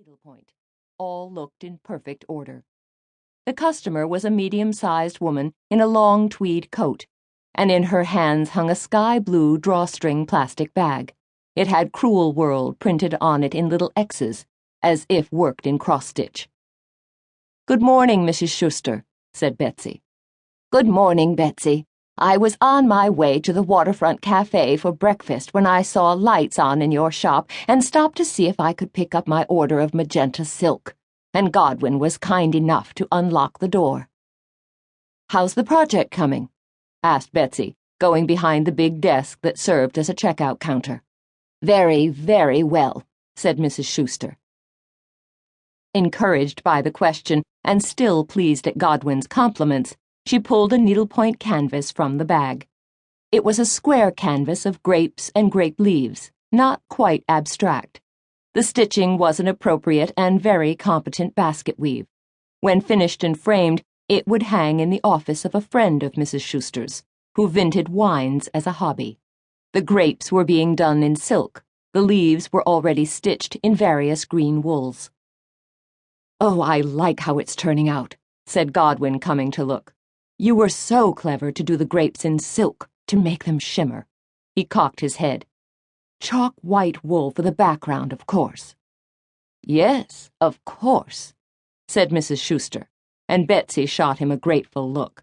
needlepoint. All looked in perfect order. The customer was a medium-sized woman in a long tweed coat, and in her hands hung a sky-blue drawstring plastic bag. It had Cruel World printed on it in little X's, as if worked in cross-stitch. "Good morning, Mrs. Schuster," said Betsy. "Good morning, Betsy. I was on my way to the Waterfront Cafe for breakfast when I saw lights on in your shop and stopped to see if I could pick up my order of magenta silk, and Godwin was kind enough to unlock the door." "How's the project coming?" asked Betsy, going behind the big desk that served as a checkout counter. "Very, very well," said Mrs. Schuster. Encouraged by the question and still pleased at Godwin's compliments, she pulled a needlepoint canvas from the bag. It was a square canvas of grapes and grape leaves, not quite abstract. The stitching was an appropriate and very competent basket weave. When finished and framed, it would hang in the office of a friend of Mrs. Schuster's, who vinted wines as a hobby. The grapes were being done in silk. The leaves were already stitched in various green wools. "Oh, I like how it's turning out," said Godwin, coming to look. "You were so clever to do the grapes in silk, to make them shimmer." He cocked his head. "Chalk white wool for the background, of course." "Yes, of course," said Mrs. Schuster, and Betsy shot him a grateful look.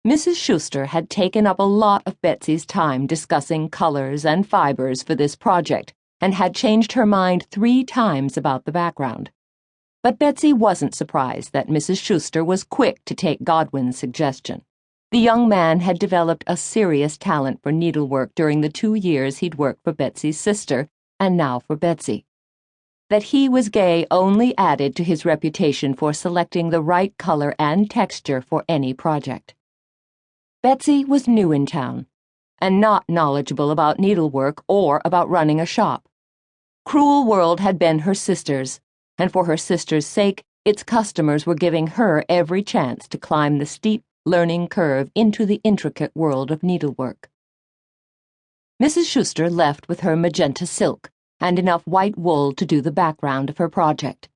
Mrs. Schuster had taken up a lot of Betsy's time discussing colors and fibers for this project, and had changed her mind 3 times about the background. But Betsy wasn't surprised that Mrs. Schuster was quick to take Godwin's suggestion. The young man had developed a serious talent for needlework during the 2 years he'd worked for Betsy's sister, and now for Betsy. That he was gay only added to his reputation for selecting the right color and texture for any project. Betsy was new in town, and not knowledgeable about needlework or about running a shop. Cruel World had been her sister's, and for her sister's sake, its customers were giving her every chance to climb the steep learning curve into the intricate world of needlework. Mrs. Schuster left with her magenta silk and enough white wool to do the background of her project.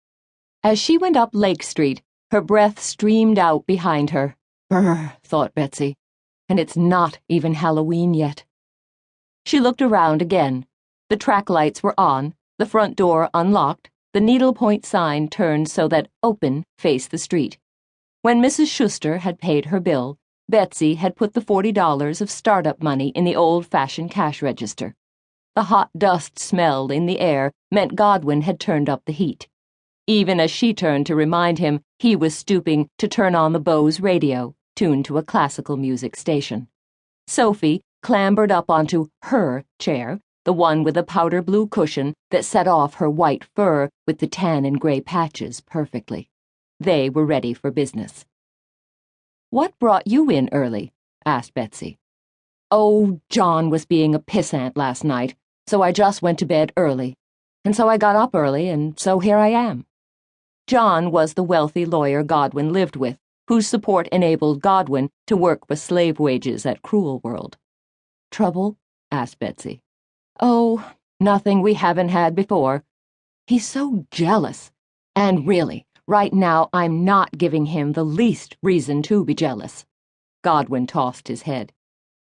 As she went up Lake Street, her breath streamed out behind her. "Brr," thought Betsy, "and it's not even Halloween yet." She looked around again. The track lights were on, the front door unlocked, the needlepoint sign turned so that "Open" faced the street. When Mrs. Schuster had paid her bill, Betsy had put the $40 of startup money in the old-fashioned cash register. The hot dust smell in the air meant Godwin had turned up the heat. Even as she turned to remind him, he was stooping to turn on the Bose radio, tuned to a classical music station. Sophie clambered up onto her chair, the one with a powder blue cushion that set off her white fur with the tan and gray patches perfectly. They were ready for business. "What brought you in early?" asked Betsy. "Oh, John was being a pissant last night, so I just went to bed early. And so I got up early, and so here I am." John was the wealthy lawyer Godwin lived with, whose support enabled Godwin to work for slave wages at Cruel World. "Trouble?" asked Betsy. "Oh, nothing we haven't had before. He's so jealous. And really, right now I'm not giving him the least reason to be jealous." Godwin tossed his head.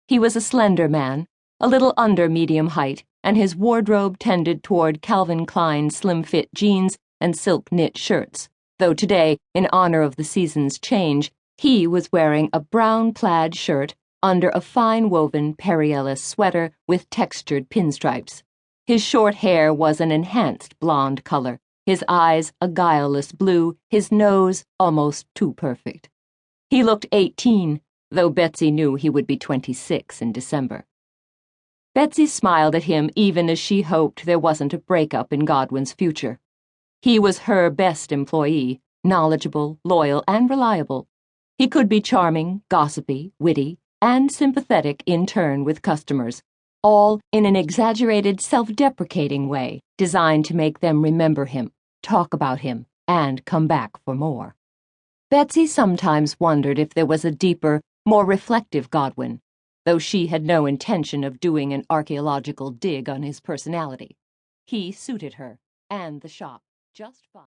He was a slender man, a little under medium height, and his wardrobe tended toward Calvin Klein slim-fit jeans and silk knit shirts, though today, in honor of the season's change, he was wearing a brown plaid shirt under a fine-woven Perry Ellis sweater with textured pinstripes. His short hair was an enhanced blonde color, his eyes a guileless blue, his nose almost too perfect. He looked 18, though Betsy knew he would be 26 in December. Betsy smiled at him even as she hoped there wasn't a breakup in Godwin's future. He was her best employee, knowledgeable, loyal, and reliable. He could be charming, gossipy, witty, and sympathetic in turn with customers, all in an exaggerated, self-deprecating way designed to make them remember him, talk about him, and come back for more. Betsy sometimes wondered if there was a deeper, more reflective Godwin, though she had no intention of doing an archaeological dig on his personality. He suited her, and the shop, just fine.